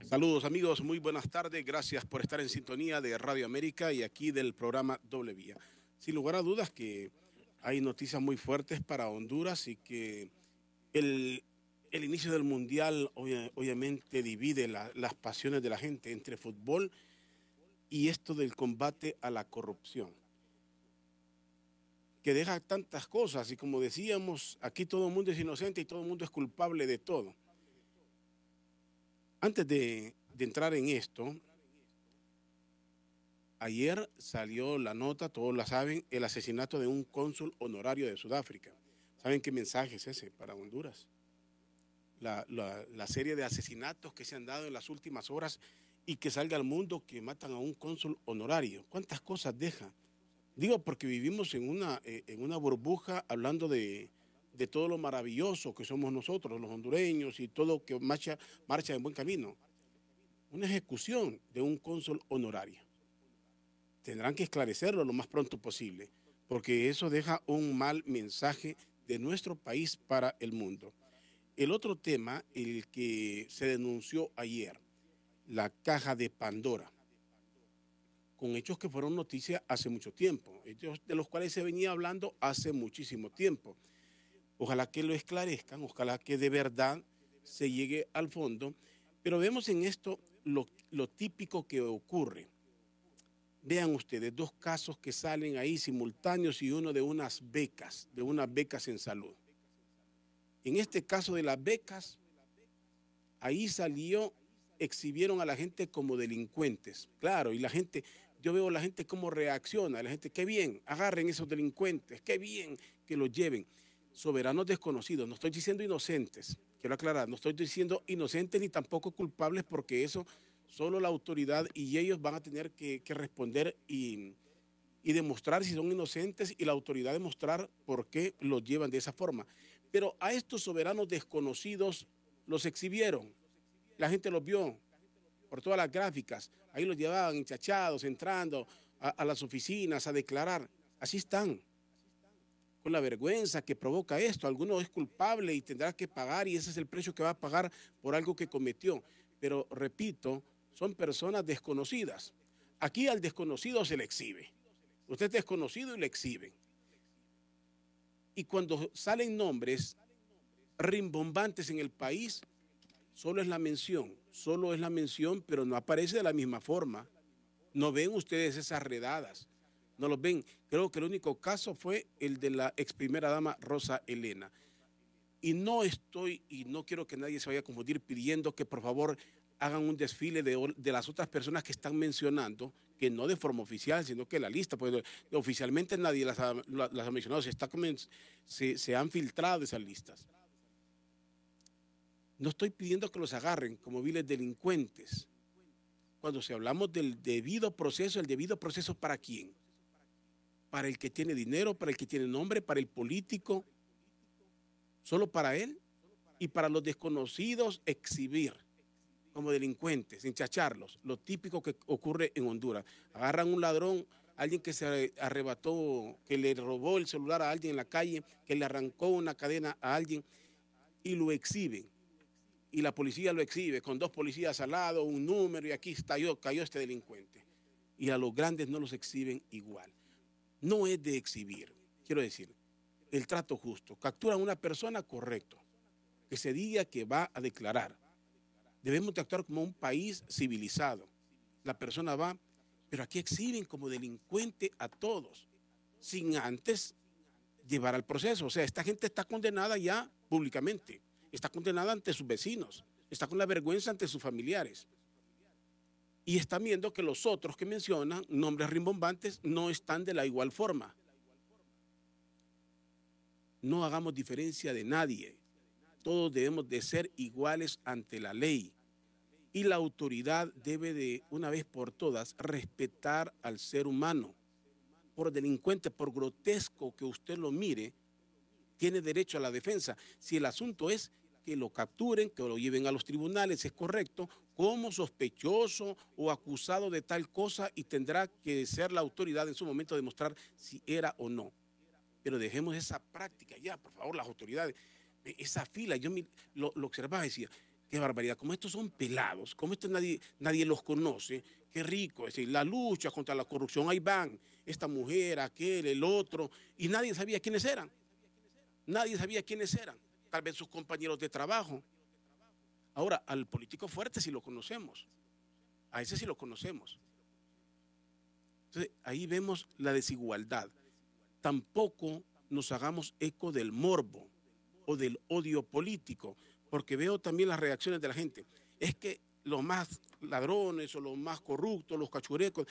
Saludos amigos, muy buenas tardes, gracias por estar en sintonía de Radio América y aquí del programa Doble Vía. Sin lugar a dudas que hay noticias muy fuertes para Honduras y que el, el inicio del Mundial obviamente divide las pasiones de la gente entre fútbol y esto del combate a la corrupción, que deja tantas cosas y como decíamos, aquí todo el mundo es inocente y todo el mundo es culpable de todo. Antes de entrar en esto, ayer salió la nota, todos la saben, el asesinato de un cónsul honorario de Sudáfrica. ¿Saben qué mensaje es ese para Honduras? La serie de asesinatos que se han dado en las últimas horas y que salga al mundo que matan a un cónsul honorario. ¿Cuántas cosas deja? Digo, porque vivimos en una burbuja hablando de todo lo maravilloso que somos nosotros, los hondureños, y todo que marcha en buen camino. Una ejecución de un cónsul honorario. Tendrán que esclarecerlo lo más pronto posible, porque eso deja un mal mensaje de nuestro país para el mundo. El otro tema, el que se denunció ayer, la caja de Pandora, con hechos que fueron noticia hace mucho tiempo, hechos de los cuales se venía hablando hace muchísimo tiempo. Ojalá que lo esclarezcan, ojalá que de verdad se llegue al fondo, pero vemos en esto lo típico que ocurre. Vean ustedes, dos casos que salen ahí simultáneos y uno de unas becas en salud. En este caso de las becas, ahí salió, exhibieron a la gente como delincuentes. Claro, y la gente, yo veo a la gente cómo reacciona, la gente, qué bien, agarren esos delincuentes, qué bien que los lleven. Soberanos desconocidos, no estoy diciendo inocentes, quiero aclarar, no estoy diciendo inocentes ni tampoco culpables porque eso solo la autoridad y ellos van a tener que responder y demostrar si son inocentes y la autoridad demostrar por qué los llevan de esa forma. Pero a estos soberanos desconocidos los exhibieron, la gente los vio por todas las gráficas, ahí los llevaban enchachados, entrando a las oficinas a declarar, así están con la vergüenza que provoca esto. Alguno es culpable y tendrá que pagar y ese es el precio que va a pagar por algo que cometió. Pero repito, son personas desconocidas. Aquí al desconocido se le exhibe. Usted es desconocido y le exhiben. Y cuando salen nombres rimbombantes en el país, solo es la mención, pero no aparece de la misma forma. No ven ustedes esas redadas, no los ven. Creo que el único caso fue el de la ex primera dama Rosa Elena. Y no quiero que nadie se vaya a confundir pidiendo que por favor hagan un desfile de las otras personas que están mencionando, que no de forma oficial, sino que la lista, pues oficialmente nadie las ha mencionado, se han filtrado esas listas. No estoy pidiendo que los agarren como viles delincuentes. Cuando se hablamos del debido proceso, ¿el debido proceso para quién? Para el que tiene dinero, para el que tiene nombre, para el político, solo para él, y para los desconocidos exhibir como delincuentes, enchacharlos, lo típico que ocurre en Honduras. Agarran un ladrón, alguien que se arrebató, que le robó el celular a alguien en la calle, que le arrancó una cadena a alguien y lo exhiben. Y la policía lo exhibe con dos policías al lado, un número y aquí cayó este delincuente. Y a los grandes no los exhiben igual. No es de exhibir, quiero decir, el trato justo. Capturan a una persona, correcto, que se diga que va a declarar. Debemos de actuar como un país civilizado. La persona va, pero aquí exhiben como delincuente a todos, sin antes llevar al proceso. O sea, esta gente está condenada ya públicamente, está condenada ante sus vecinos, está con la vergüenza ante sus familiares. Y están viendo que los otros que mencionan, nombres rimbombantes, no están de la igual forma. No hagamos diferencia de nadie. Todos debemos de ser iguales ante la ley. Y la autoridad debe de, una vez por todas, respetar al ser humano. Por delincuente, por grotesco que usted lo mire, tiene derecho a la defensa. Si el asunto es que lo capturen, que lo lleven a los tribunales, es correcto, como sospechoso o acusado de tal cosa y tendrá que ser la autoridad en su momento demostrar si era o no. Pero dejemos esa práctica ya, por favor, las autoridades. Esa fila, yo lo observaba y decía, qué barbaridad, como estos son pelados, como estos nadie los conoce, qué rico, es decir, la lucha contra la corrupción, ahí van, esta mujer, aquel, el otro, y nadie sabía quiénes eran, tal vez sus compañeros de trabajo. Ahora, al político fuerte sí lo conocemos, a ese sí lo conocemos. Entonces, ahí vemos la desigualdad. Tampoco nos hagamos eco del morbo o del odio político, porque veo también las reacciones de la gente. Es que los más ladrones o los más corruptos, los cachurecos,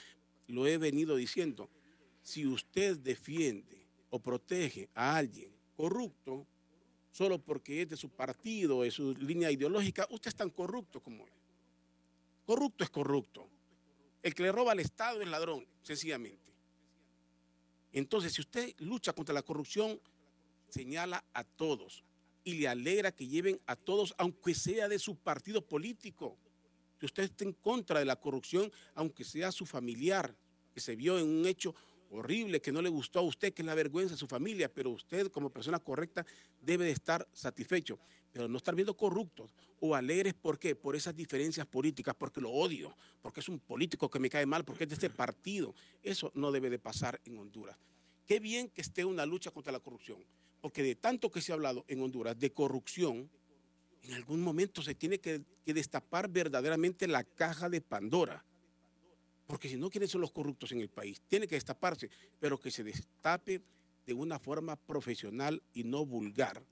lo he venido diciendo, si usted defiende o protege a alguien corrupto, solo porque es de su partido, de su línea ideológica, usted es tan corrupto como él. Corrupto es corrupto. El que le roba al Estado es ladrón, sencillamente. Entonces, si usted lucha contra la corrupción, señala a todos y le alegra que lleven a todos, aunque sea de su partido político. Si usted está en contra de la corrupción, aunque sea su familiar, que se vio en un hecho horrible, que no le gustó a usted, que es la vergüenza de su familia, pero usted como persona correcta debe de estar satisfecho, pero no estar viendo corruptos o alegres. ¿Por qué? Por esas diferencias políticas, porque lo odio, porque es un político que me cae mal, porque es de este partido. Eso no debe de pasar en Honduras. Qué bien que esté una lucha contra la corrupción, porque de tanto que se ha hablado en Honduras de corrupción, en algún momento se tiene que destapar verdaderamente la caja de Pandora. Porque si no, ¿quiénes son los corruptos en el país? Tiene que destaparse, pero que se destape de una forma profesional y no vulgar,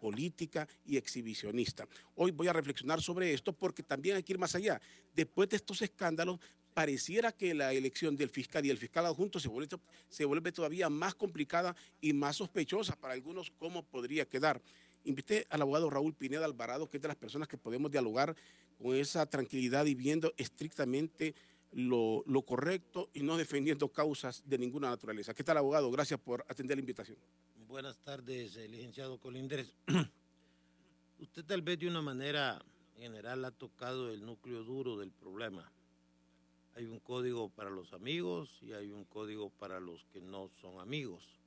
política y exhibicionista. Hoy voy a reflexionar sobre esto porque también hay que ir más allá. Después de estos escándalos, pareciera que la elección del fiscal y el fiscal adjunto se vuelve todavía más complicada y más sospechosa para algunos cómo podría quedar. Invité al abogado Raúl Pineda Alvarado, que es de las personas que podemos dialogar con esa tranquilidad y viendo estrictamente lo correcto y no defendiendo causas de ninguna naturaleza. ¿Qué tal, abogado? Gracias por atender la invitación. Buenas tardes, licenciado Colindres. Usted tal vez de una manera general ha tocado el núcleo duro del problema. Hay un código para los amigos y hay un código para los que no son amigos.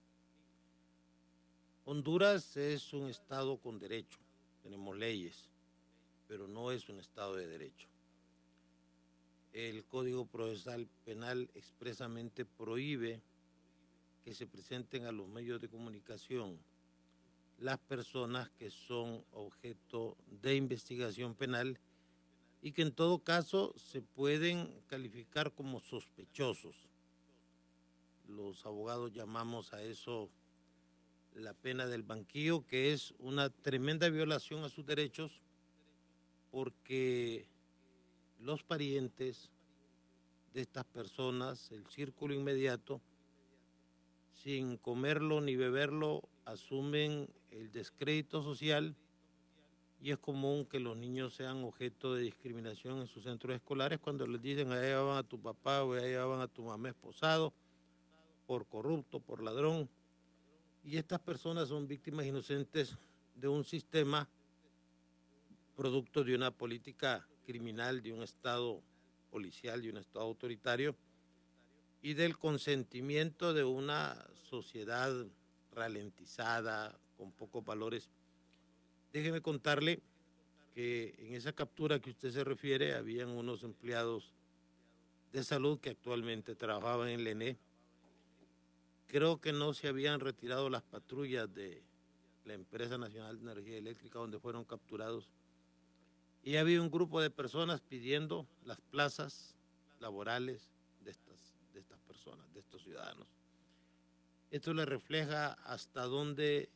Honduras es un estado con derecho, tenemos leyes, pero no es un estado de derecho. El Código Procesal Penal expresamente prohíbe que se presenten a los medios de comunicación las personas que son objeto de investigación penal y que en todo caso se pueden calificar como sospechosos. Los abogados llamamos a eso la pena del banquillo, que es una tremenda violación a sus derechos porque los parientes de estas personas, el círculo inmediato, sin comerlo ni beberlo, asumen el descrédito social y es común que los niños sean objeto de discriminación en sus centros escolares cuando les dicen allá llevaban a tu papá o allá llevaban a tu mamá esposado por corrupto, por ladrón. Y estas personas son víctimas inocentes de un sistema producto de una política criminal, de un Estado policial, de un Estado autoritario y del consentimiento de una sociedad ralentizada, con pocos valores. Déjeme contarle que en esa captura que usted se refiere habían unos empleados de salud que actualmente trabajaban en el ENE. Creo que no se habían retirado las patrullas de la Empresa Nacional de Energía Eléctrica donde fueron capturados. Y había un grupo de personas pidiendo las plazas laborales de estas personas, de estos ciudadanos. Esto le refleja hasta dónde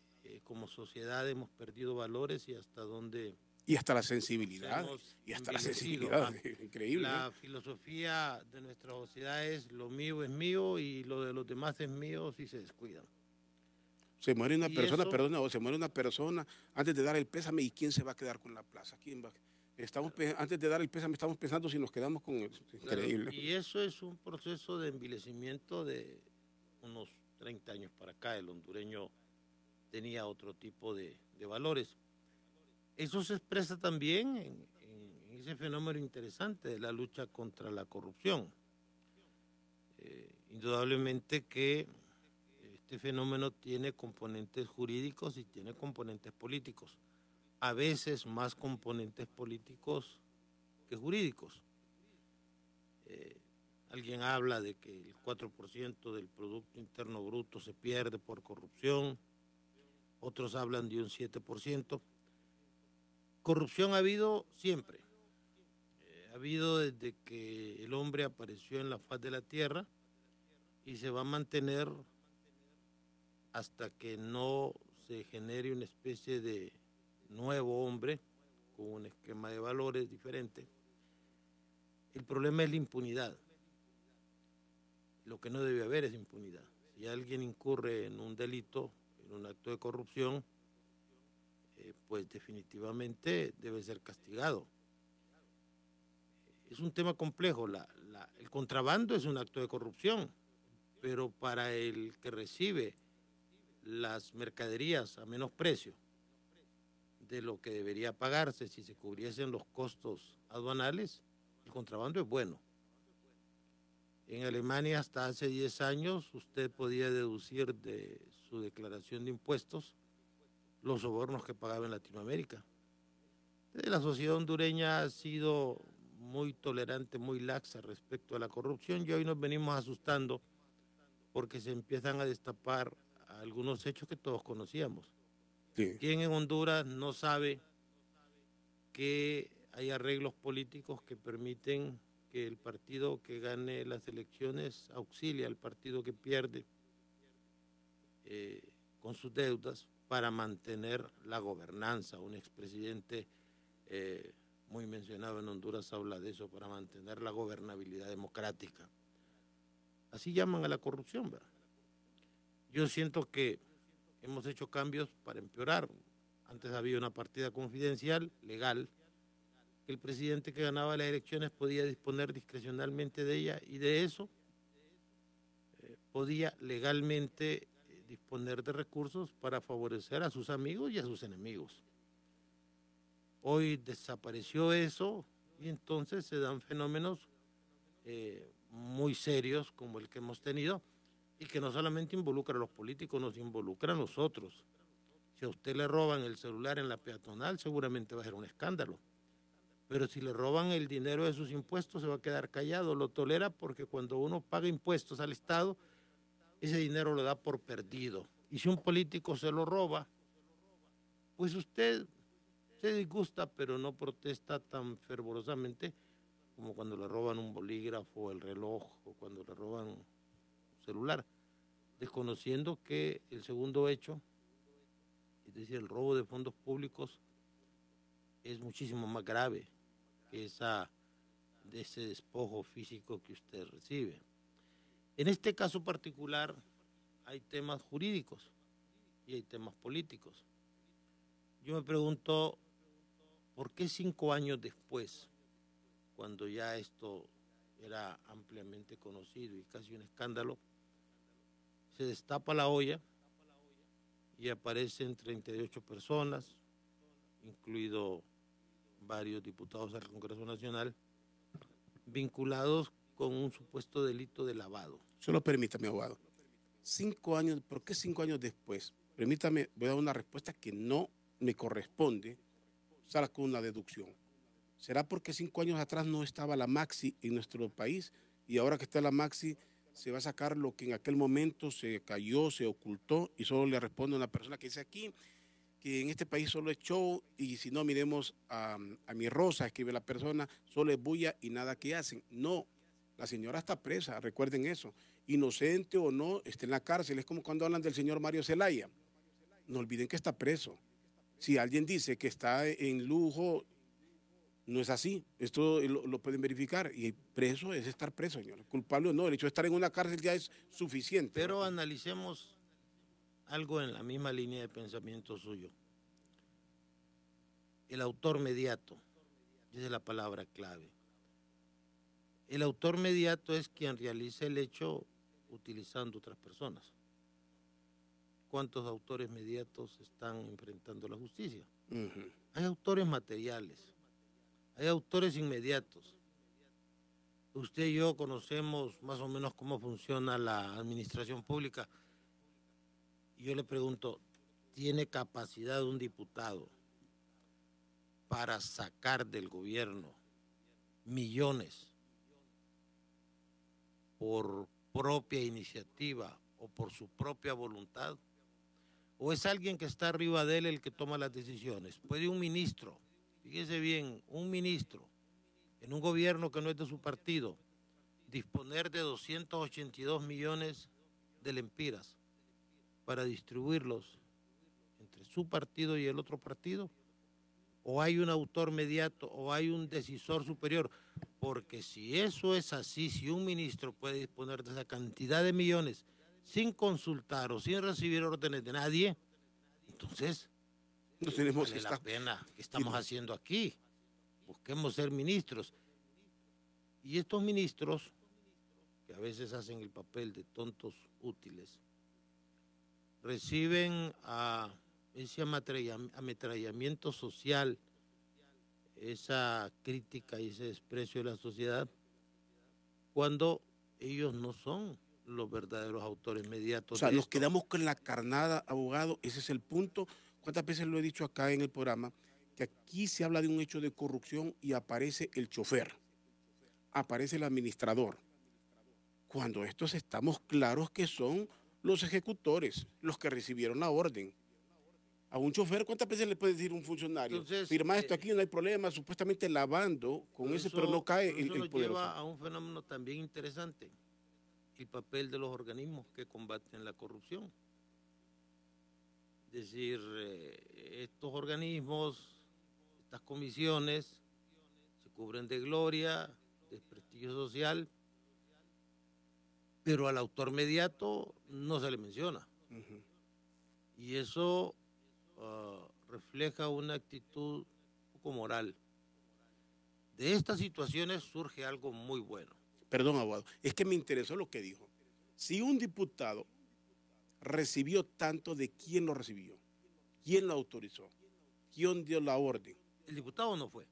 como sociedad hemos perdido valores y hasta dónde... Y hasta la sensibilidad. Y hasta la sensibilidad. Increíble. La filosofía de nuestra sociedad es lo mío es mío y lo de los demás es mío si se descuidan. Se muere una persona, eso, perdona, o se muere una persona antes de dar el pésame y ¿quién se va a quedar con la plaza? ¿Quién va? Antes de dar el pésame estamos pensando si nos quedamos con eso. Increíble. Claro, y eso es un proceso de envilecimiento de unos 30 años para acá. El hondureño tenía otro tipo de valores. Eso se expresa también en ese fenómeno interesante de la lucha contra la corrupción. Indudablemente que este fenómeno tiene componentes jurídicos y tiene componentes políticos. a veces más componentes políticos que jurídicos. Alguien habla de que el 4% del Producto Interno Bruto se pierde por corrupción, otros hablan de un 7%. Corrupción ha habido siempre, ha habido desde que el hombre apareció en la faz de la tierra y se va a mantener hasta que no se genere una especie de nuevo hombre con un esquema de valores diferente. El problema es la impunidad. Lo que no debe haber es impunidad. Si alguien incurre en un delito, en un acto de corrupción, pues definitivamente debe ser castigado. Es un tema complejo. El contrabando es un acto de corrupción, pero para el que recibe las mercaderías a menos precio de lo que debería pagarse si se cubriesen los costos aduanales, el contrabando es bueno. En Alemania hasta hace 10 años usted podía deducir de su declaración de impuestos los sobornos que pagaba en Latinoamérica. La sociedad hondureña ha sido muy tolerante, muy laxa respecto a la corrupción y hoy nos venimos asustando porque se empiezan a destapar algunos hechos que todos conocíamos. Sí. ¿Quién en Honduras no sabe que hay arreglos políticos que permiten que el partido que gane las elecciones auxilie al partido que pierde con sus deudas para mantener la gobernanza? Un expresidente muy mencionado en Honduras habla de eso, para mantener la gobernabilidad democrática. Así llaman a la corrupción, ¿verdad? Yo siento que hemos hecho cambios para empeorar. Antes había una partida confidencial, legal, que el presidente que ganaba las elecciones podía disponer discrecionalmente de ella y de eso podía legalmente disponer de recursos para favorecer a sus amigos y a sus enemigos. Hoy desapareció eso y entonces se dan fenómenos muy serios como el que hemos tenido y que no solamente involucra a los políticos, nos involucra a nosotros. Si a usted le roban el celular en la peatonal, seguramente va a ser un escándalo. Pero si le roban el dinero de sus impuestos, se va a quedar callado, lo tolera porque cuando uno paga impuestos al Estado, ese dinero lo da por perdido. Y si un político se lo roba, pues usted se disgusta, pero no protesta tan fervorosamente como cuando le roban un bolígrafo, el reloj, o cuando le roban un celular, desconociendo que el segundo hecho, es decir, el robo de fondos públicos, es muchísimo más grave que de ese despojo físico que usted recibe. En este caso particular hay temas jurídicos y hay temas políticos. Yo me pregunto, ¿por qué 5 años después, cuando ya esto era ampliamente conocido y casi un escándalo, se destapa la olla y aparecen 38 personas, incluido varios diputados al Congreso Nacional, vinculados con un supuesto delito de lavado? Solo permítame, abogado. 5 años, ¿por qué 5 años después? Permítame, voy a dar una respuesta que no me corresponde, saco una deducción. ¿Será porque 5 años atrás no estaba la Maxi en nuestro país y ahora que está la Maxi se va a sacar lo que en aquel momento se cayó, se ocultó y solo le responde a una persona que dice aquí que en este país solo es show y si no miremos a mi Rosa, escribe la persona, solo es bulla y nada que hacen? No, la señora está presa, recuerden eso, inocente o no, está en la cárcel. Es como cuando hablan del señor Mario Zelaya, no olviden que está preso. Si alguien dice que está en lujo, no es así, esto lo pueden verificar y preso es estar preso, señor, culpable o no, el hecho de estar en una cárcel ya es suficiente. Pero analicemos algo en la misma línea de pensamiento suyo. El autor mediato, esa es la palabra clave. El autor mediato es quien realiza el hecho utilizando otras personas. ¿Cuántos autores mediatos están enfrentando la justicia? Hay autores materiales, hay autores inmediatos. Usted y yo conocemos más o menos cómo funciona la administración pública. Y yo le pregunto, ¿tiene capacidad un diputado para sacar del gobierno millones por propia iniciativa o por su propia voluntad? ¿O es alguien que está arriba de él el que toma las decisiones? ¿Puede un ministro, fíjese bien, un ministro en un gobierno que no es de su partido, disponer de 282 millones de lempiras para distribuirlos entre su partido y el otro partido? ¿O hay un autor mediato o hay un decisor superior? Porque si eso es así, si un ministro puede disponer de esa cantidad de millones sin consultar o sin recibir órdenes de nadie, entonces No tenemos vale la pena. ¿Qué estamos haciendo aquí? Busquemos ser ministros. Y estos ministros, que a veces hacen el papel de tontos útiles, reciben a ese ametrallamiento social, esa crítica y ese desprecio de la sociedad, cuando ellos no son los verdaderos autores mediatos. O sea, nos quedamos con la carnada, abogado, ese es el punto. ¿Cuántas veces lo he dicho acá en el programa? Que aquí se habla de un hecho de corrupción y aparece el chofer, aparece el administrador, cuando estos estamos claros que son los ejecutores, los que recibieron la orden. A un chofer, ¿cuántas veces le puede decir un funcionario? Entonces, firma esto aquí, no hay problema, supuestamente lavando con eso, pero no cae el poderoso. Eso lleva a un fenómeno también interesante, el papel de los organismos que combaten la corrupción. Es decir, estos organismos, estas comisiones, se cubren de gloria, de prestigio social, pero al autor mediato no se le menciona. Y eso refleja una actitud poco moral. De estas situaciones surge algo muy bueno. Perdón, abogado, es que me interesó lo que dijo. Si un diputado recibió tanto, ¿de quién lo recibió? ¿Quién lo autorizó? ¿Quién dio la orden? El diputado no fue.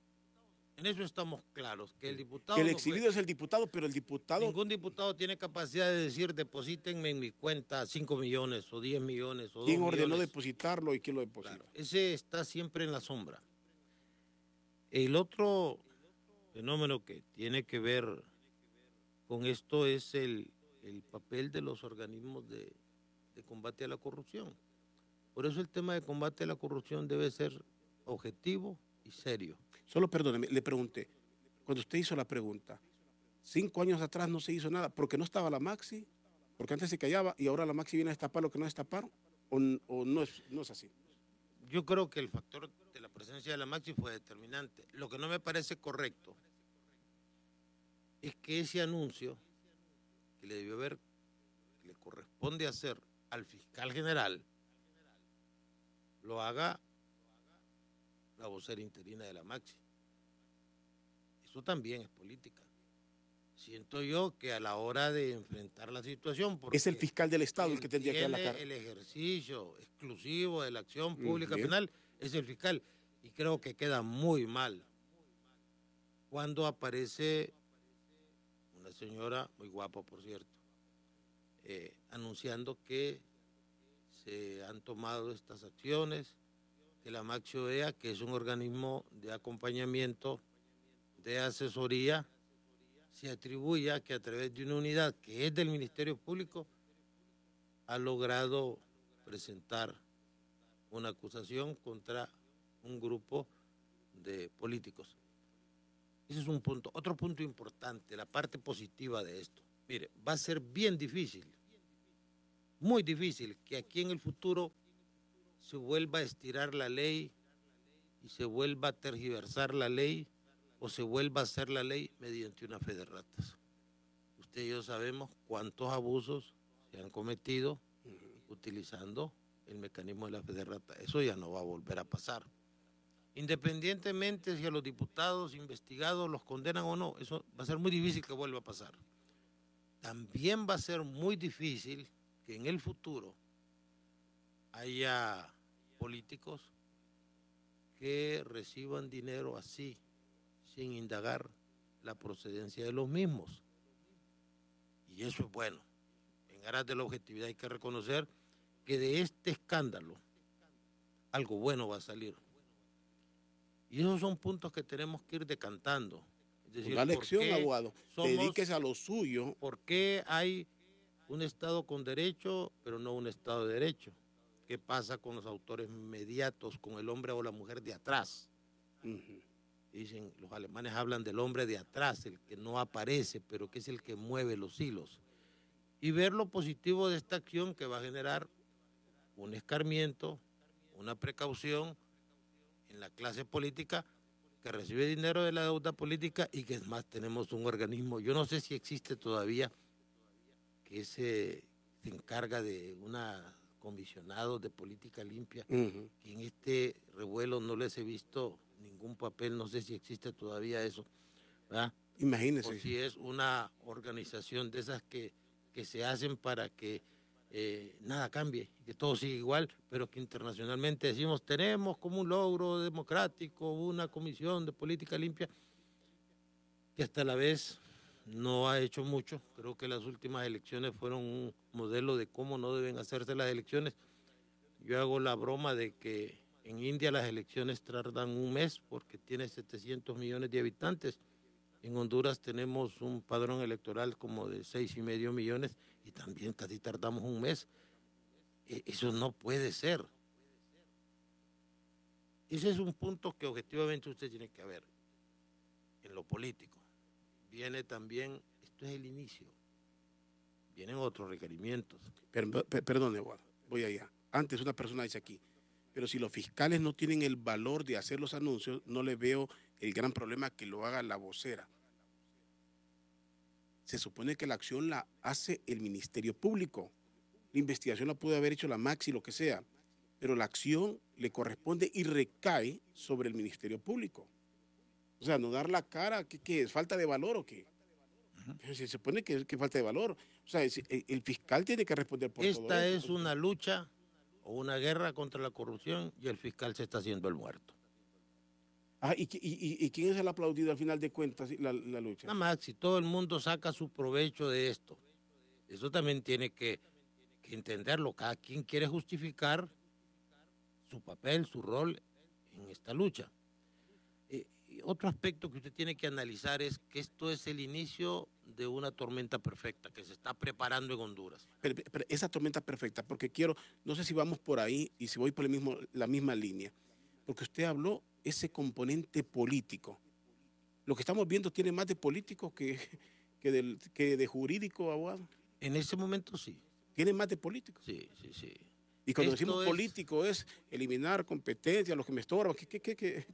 En eso estamos claros, que el diputado que el exhibido es el diputado, pero el diputado... Ningún diputado tiene capacidad de decir, deposítenme en mi cuenta 5 millones o 10 millones o 2 millones. ¿Quién ordenó depositarlo y quién lo depositó? Claro, ese está siempre en la sombra. El otro fenómeno que tiene que ver con esto es el papel de los organismos de combate a la corrupción. Por eso el tema de combate a la corrupción debe ser objetivo y serio. Solo perdóneme, le pregunté, cuando usted hizo la pregunta, 5 años atrás no se hizo nada, porque no estaba la Maxi, porque antes se callaba y ahora la Maxi viene a destapar lo que no destaparon, o no es así. Yo creo que el factor de la presencia de la Maxi fue determinante. Lo que no me parece correcto es que ese anuncio que le debió haber, que le corresponde hacer al fiscal general, lo haga la vocera interina de la Maxi. Eso también es política. Siento yo que a la hora de enfrentar la situación... Es el fiscal del Estado el que tendría que dar la cara. El ejercicio exclusivo de la acción pública penal es el fiscal. Y creo que queda muy mal cuando aparece una señora, muy guapa por cierto, anunciando que se han tomado estas acciones, que la Maxi OEA, que es un organismo de acompañamiento, de asesoría, se atribuya que a través de una unidad que es del Ministerio Público ha logrado presentar una acusación contra un grupo de políticos. Ese es un punto. Otro punto importante, la parte positiva de esto. Mire, va a ser bien difícil, muy difícil, que aquí en el futuro se vuelva a estirar la ley y se vuelva a tergiversar la ley o se vuelva a hacer la ley mediante una fe de ratas. Usted y yo sabemos cuántos abusos se han cometido utilizando el mecanismo de la fe de ratas. Eso ya no va a volver a pasar. Independientemente si a los diputados investigados los condenan o no, eso va a ser muy difícil que vuelva a pasar. También va a ser muy difícil que en el futuro haya políticos que reciban dinero así, sin indagar la procedencia de los mismos. Y eso es bueno. En aras de la objetividad hay que reconocer que de este escándalo algo bueno va a salir. Y esos son puntos que tenemos que ir decantando. Es decir, una lección, abogado. Dedíquese a lo suyo. ¿Por qué hay un Estado con derecho, pero no un Estado de derecho? ¿Qué pasa con los autores mediatos, con el hombre o la mujer de atrás? Dicen, los alemanes hablan del hombre de atrás, el que no aparece, pero que es el que mueve los hilos. Y ver lo positivo de esta acción que va a generar un escarmiento, una precaución en la clase política que recibe dinero de la deuda política y que es más, tenemos un organismo, yo no sé si existe todavía, que se encarga de una comisionado de política limpia, que en este revuelo no les he visto ningún papel, no sé si existe todavía eso, ¿verdad? Imagínese. O si es una organización de esas que se hacen para que nada cambie, que todo siga igual, pero que internacionalmente decimos, tenemos como un logro democrático una comisión de política limpia, que hasta la vez no ha hecho mucho. Creo que las últimas elecciones fueron un modelo de cómo no deben hacerse las elecciones. Yo hago la broma de que en India las elecciones tardan un mes porque tiene 700 millones de habitantes. En Honduras tenemos un padrón electoral como de 6,5 millones y también casi tardamos un mes. Eso no puede ser. Ese es un punto que objetivamente usted tiene que ver en lo político. Viene también, esto es el inicio, vienen otros requerimientos. Perdón, Eduardo, voy allá. Antes una persona dice aquí, pero si los fiscales no tienen el valor de hacer los anuncios, no le veo el gran problema que lo haga la vocera. Se supone que la acción la hace el Ministerio Público. La investigación la puede haber hecho la Maxi, lo que sea, pero la acción le corresponde y recae sobre el Ministerio Público. O sea, no dar la cara, ¿qué es? ¿Falta de valor o qué? Se supone que falta de valor. O sea, el fiscal tiene que responder por todo eso. Esta es una lucha o una guerra contra la corrupción y el fiscal se está haciendo el muerto. ¿Y quién es el aplaudido al final de cuentas, la lucha? Nada más, si todo el mundo saca su provecho de esto, eso también tiene que entenderlo. Cada quien quiere justificar su papel, su rol en esta lucha. Otro aspecto que usted tiene que analizar es que esto es el inicio de una tormenta perfecta que se está preparando en Honduras. Pero esa tormenta perfecta, porque no sé si vamos por ahí y si voy por la misma línea, porque usted habló ese componente político. Lo que estamos viendo tiene más de político que de jurídico, abogado. En ese momento sí. ¿Tiene más de político? Sí. Y cuando decimos político es eliminar competencias, los que me estorban,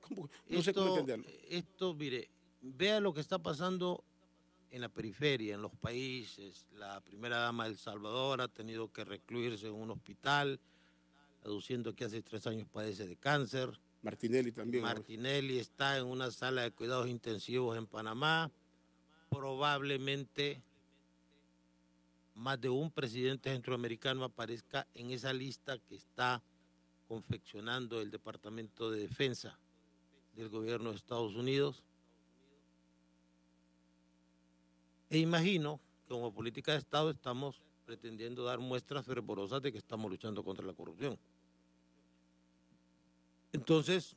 ¿cómo? No sé cómo entenderlo. Esto, mire, vea lo que está pasando en la periferia, en los países. La primera dama de El Salvador ha tenido que recluirse en un hospital, aduciendo que hace 3 años padece de cáncer. Martinelli también. Martinelli está en una sala de cuidados intensivos en Panamá. Probablemente más de un presidente centroamericano aparezca en esa lista que está confeccionando el Departamento de Defensa del gobierno de Estados Unidos. E imagino que como política de Estado estamos pretendiendo dar muestras fervorosas de que estamos luchando contra la corrupción. Entonces,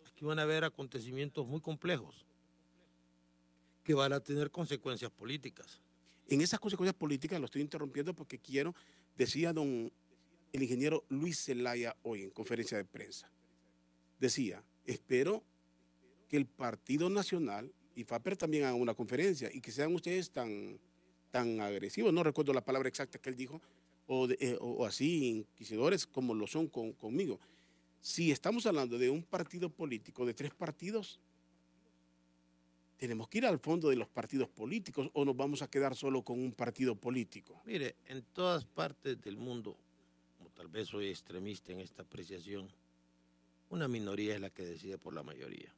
aquí van a haber acontecimientos muy complejos que van a tener consecuencias políticas. En esas consecuencias políticas, lo estoy interrumpiendo porque decía el ingeniero Luis Zelaya hoy en conferencia de prensa, decía, espero que el Partido Nacional y FAPER también hagan una conferencia y que sean ustedes tan agresivos, no recuerdo la palabra exacta que él dijo, o así inquisidores como lo son conmigo. Si estamos hablando de un partido político, de 3 partidos, tenemos que ir al fondo de los partidos políticos o nos vamos a quedar solo con un partido político. Mire, en todas partes del mundo, como tal vez soy extremista en esta apreciación, una minoría es la que decide por la mayoría.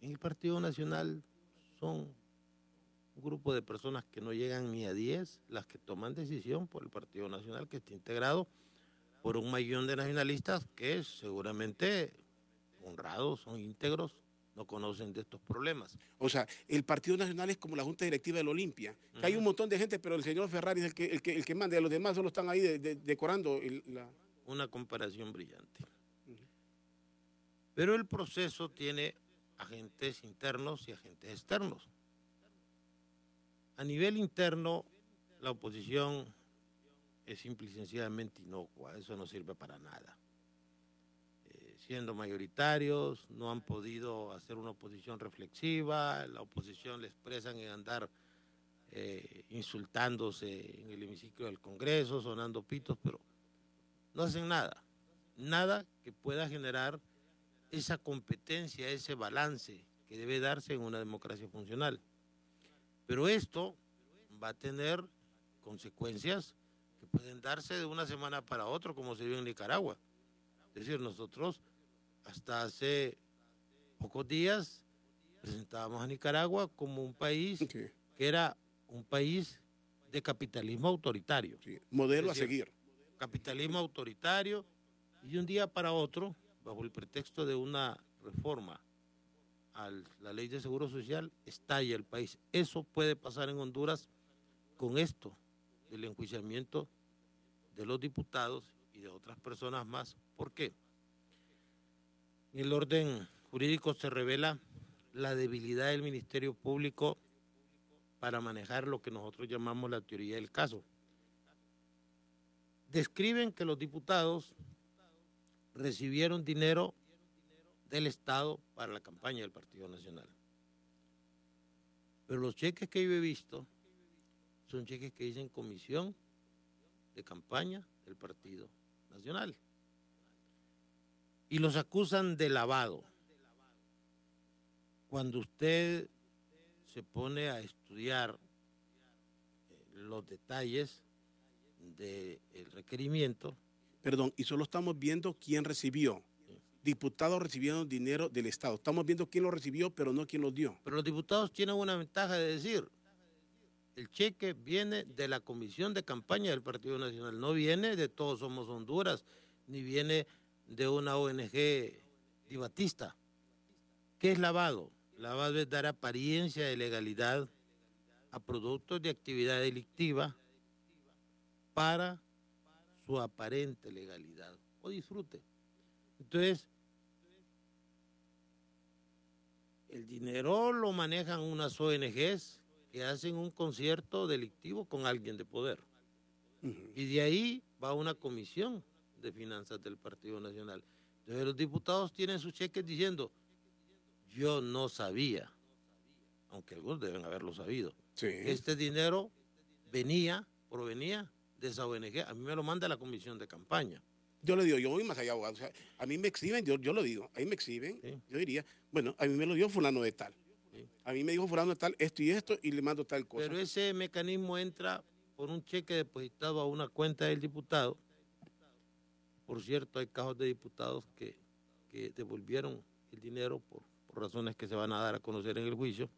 En el Partido Nacional son un grupo de personas que no llegan ni a 10 las que toman decisión por el Partido Nacional, que está integrado por 1 millón de nacionalistas que seguramente honrados, son íntegros, no conocen de estos problemas. O sea, el Partido Nacional es como la Junta Directiva del Olimpia, que hay un montón de gente, pero el señor Ferrari es el que manda, y los demás solo están ahí decorando. Una comparación brillante. Pero el proceso tiene agentes internos y agentes externos. A nivel interno, la oposición es simple y sencillamente inocua, eso no sirve para nada. Siendo mayoritarios, no han podido hacer una oposición reflexiva, la oposición le expresan en andar insultándose en el hemiciclo del Congreso, sonando pitos, pero no hacen nada, nada que pueda generar esa competencia, ese balance que debe darse en una democracia funcional. Pero esto va a tener consecuencias que pueden darse de una semana para otra, como se vio en Nicaragua. Es decir, nosotros hasta hace pocos días presentábamos a Nicaragua como un país que era un país de capitalismo autoritario. Modelo a seguir. Capitalismo autoritario, y de un día para otro, bajo el pretexto de una reforma a la ley de seguro social, estalla el país. Eso puede pasar en Honduras con esto del enjuiciamiento de los diputados y de otras personas más. ¿Por qué? En el orden jurídico se revela la debilidad del Ministerio Público para manejar lo que nosotros llamamos la teoría del caso. Describen que los diputados recibieron dinero del Estado para la campaña del Partido Nacional. Pero los cheques que yo he visto son cheques que dicen comisión de campaña del Partido Nacional. Y los acusan de lavado. Cuando usted se pone a estudiar los detalles del requerimiento. Perdón, y solo estamos viendo quién recibió. Diputados recibieron dinero del Estado. Estamos viendo quién lo recibió, pero no quién lo dio. Pero los diputados tienen una ventaja de decir, el cheque viene de la comisión de campaña del Partido Nacional, no viene de Todos Somos Honduras, ni viene de una ONG privatista. ¿Qué es lavado? Lavado es dar apariencia de legalidad a productos de actividad delictiva para su aparente legalidad o disfrute. Entonces, el dinero lo manejan unas ONGs que hacen un concierto delictivo con alguien de poder. Y de ahí va una comisión de finanzas del Partido Nacional. Entonces los diputados tienen sus cheques diciendo, yo no sabía, aunque algunos deben haberlo sabido, que este dinero provenía de esa ONG. A mí me lo manda la comisión de campaña. Yo le digo, yo voy más allá, abogado. O sea, a mí me exhiben, yo lo digo, ahí me exhiben, yo diría, bueno, a mí me lo dio fulano de tal. A mí me dijo fulano de tal esto y le mando tal cosa. Pero ese mecanismo entra por un cheque depositado a una cuenta del diputado. Por cierto, hay casos de diputados que devolvieron el dinero por razones que se van a dar a conocer en el juicio.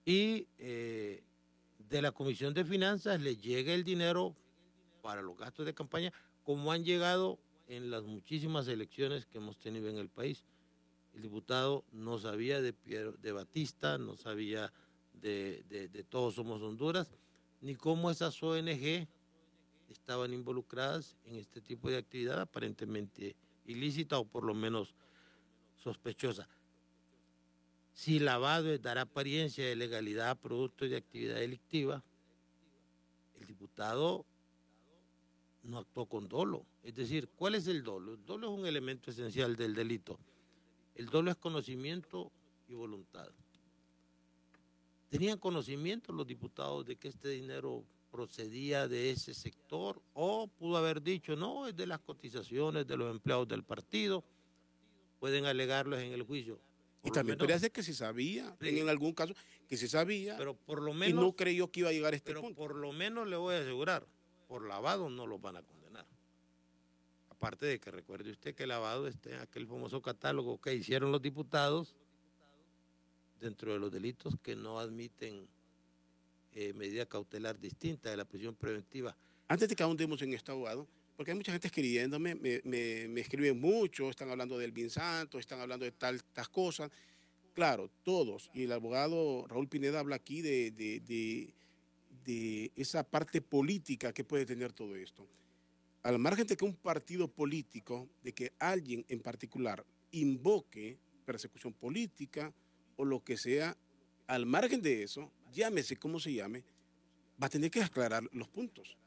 Y de la Comisión de Finanzas le llega el dinero para los gastos de campaña, como han llegado en las muchísimas elecciones que hemos tenido en el país. El diputado no sabía de Batista, no sabía de Todos Somos Honduras, ni cómo esas ONG estaban involucradas en este tipo de actividad aparentemente ilícita o por lo menos sospechosa. Si lavado es dar apariencia de legalidad a productos de actividad delictiva, el diputado no actuó con dolo. Es decir, ¿cuál es el dolo? El dolo es un elemento esencial del delito. El dolo es conocimiento y voluntad. ¿Tenían conocimiento los diputados de que este dinero procedía de ese sector? ¿O pudo haber dicho, no, es de las cotizaciones de los empleados del partido? Pueden alegarlos en el juicio. Y también podría ser que se sabía, en algún caso, que se sabía, pero por lo menos, y no creyó que iba a llegar a este punto. Por lo menos le voy a asegurar, por lavado no los van a condenar. Aparte de que recuerde usted que lavado está en aquel famoso catálogo que hicieron los diputados dentro de los delitos que no admiten medida cautelar distinta de la prisión preventiva. Antes de que ahondemos en esto, abogado, porque hay mucha gente escribiéndome, me escriben mucho, están hablando del Bin Santo, están hablando de tantas cosas. Claro, todos, y el abogado Raúl Pineda habla aquí de esa parte política que puede tener todo esto. Al margen de que un partido político, de que alguien en particular invoque persecución política o lo que sea, al margen de eso, llámese como se llame, va a tener que aclarar los puntos.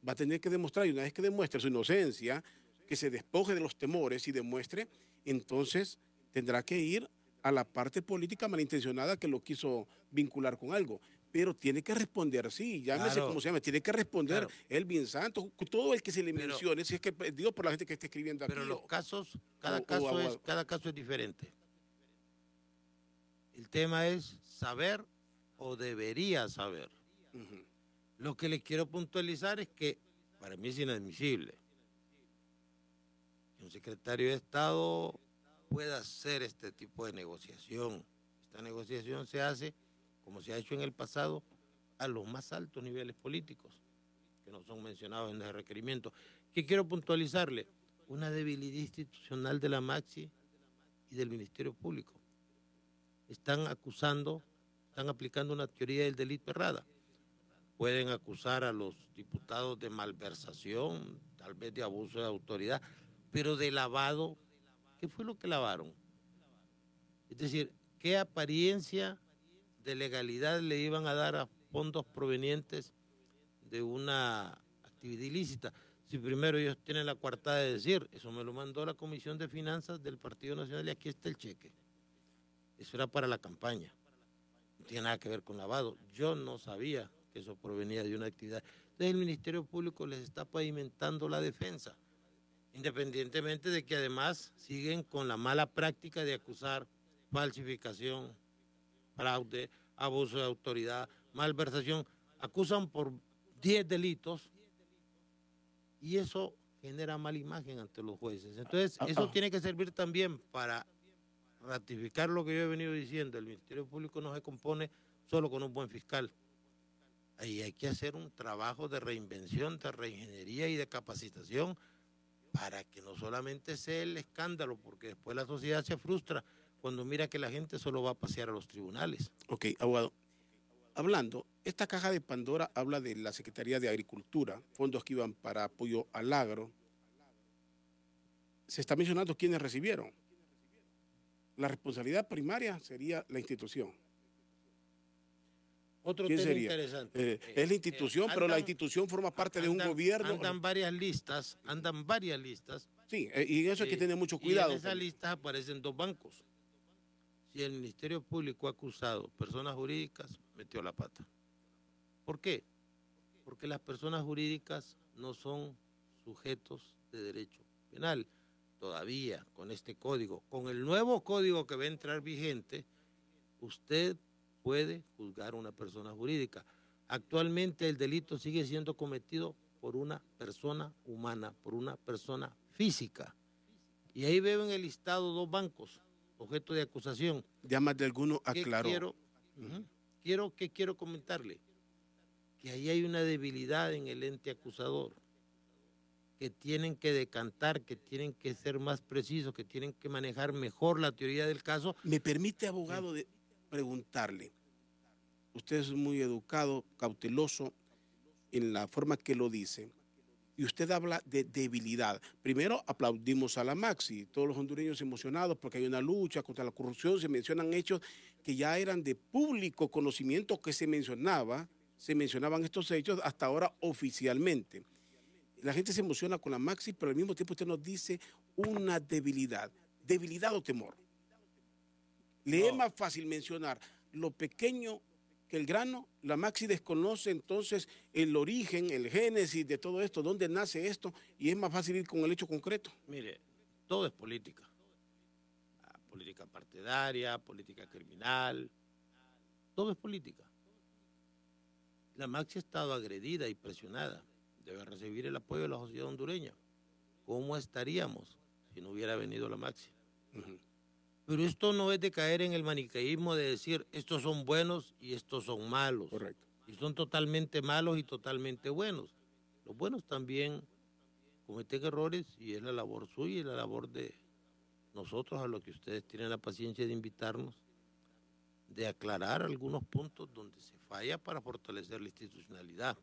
Va a tener que demostrar, y una vez que demuestre su inocencia, que se despoje de los temores y demuestre, entonces tendrá que ir a la parte política malintencionada que lo quiso vincular con algo. Pero tiene que responder, sí, llámese Claro, como se llame, tiene que responder claro. el bien santo, todo el que se le Pero- mencione, si es que digo por la gente que está escribiendo aquí. Pero los casos, O abogado. cada caso es diferente. El tema es saber o debería saber. Ujú. Lo que les quiero puntualizar es que para mí es inadmisible que un secretario de Estado pueda hacer este tipo de negociación. Esta negociación se hace, como se ha hecho en el pasado, a los más altos niveles políticos, que no son mencionados en el requerimiento. ¿Qué quiero puntualizarle? Una debilidad institucional de la Maxi y del Ministerio Público. Están acusando, están aplicando una teoría del delito errada. Pueden acusar a los diputados de malversación, tal vez de abuso de autoridad, pero de lavado, ¿qué fue lo que lavaron? Es decir, ¿qué apariencia de legalidad le iban a dar a fondos provenientes de una actividad ilícita? Si primero ellos tienen la coartada de decir, eso me lo mandó la Comisión de Finanzas del Partido Nacional y aquí está el cheque. Eso era para la campaña. No tiene nada que ver con lavado. Yo no sabía que eso provenía de una actividad. Entonces el Ministerio Público les está pavimentando la defensa, independientemente de que además siguen con la mala práctica de acusar falsificación, fraude, abuso de autoridad, malversación. Acusan por 10 delitos y eso genera mala imagen ante los jueces. Entonces eso tiene que servir también para ratificar lo que yo he venido diciendo. El Ministerio Público no se compone solo con un buen fiscal. Ahí hay que hacer un trabajo de reinvención, de reingeniería y de capacitación para que no solamente sea el escándalo, porque después la sociedad se frustra cuando mira que la gente solo va a pasear a los tribunales. Ok, abogado. Hablando, esta caja de Pandora habla de la Secretaría de Agricultura, fondos que iban para apoyo al agro. Se está mencionando quiénes recibieron. La responsabilidad primaria sería la institución. Otro ¿Quién tema sería? interesante. Es la institución, pero la institución forma parte de un gobierno. Andan varias listas. Sí, y en eso hay que tener mucho Y cuidado. en esas listas aparecen 2 bancos. Si el Ministerio Público ha acusado personas jurídicas, metió la pata. ¿Por qué? Porque las personas jurídicas no son sujetos de derecho penal. Todavía con este código, con el nuevo código que va a entrar vigente, usted puede juzgar a una persona jurídica. Actualmente el delito sigue siendo cometido por una persona humana, por una persona física. Y ahí veo en el listado 2 bancos, objeto de acusación. Ya más de alguno aclaró. ¿Qué quiero comentarle? Que ahí hay una debilidad en el ente acusador, que tienen que decantar, que tienen que ser más precisos, que tienen que manejar mejor la teoría del caso. ¿Me permite, abogado, de preguntarle? Usted es muy educado, cauteloso en la forma que lo dice, y usted habla de debilidad. Primero aplaudimos a la Maxi, todos los hondureños emocionados porque hay una lucha contra la corrupción, se mencionan hechos que ya eran de público conocimiento que se mencionaban estos hechos hasta ahora oficialmente. La gente se emociona con la Maxi, pero al mismo tiempo usted nos dice una debilidad o temor. Le es más fácil mencionar lo pequeño que el grano. La Maxi desconoce entonces el origen, el génesis de todo esto, dónde nace esto, y es más fácil ir con el hecho concreto. Mire, todo es política. Política partidaria, política criminal, todo es política. La Maxi ha estado agredida y presionada. Debe recibir el apoyo de la sociedad hondureña. ¿Cómo estaríamos si no hubiera venido la Maxi? Pero esto no es de caer en el maniqueísmo de decir estos son buenos y estos son malos. Correcto. Y son totalmente malos y totalmente buenos. Los buenos también cometen errores y es la labor suya y la labor de nosotros, a lo que ustedes tienen la paciencia de invitarnos, de aclarar algunos puntos donde se falla para fortalecer la institucionalidad.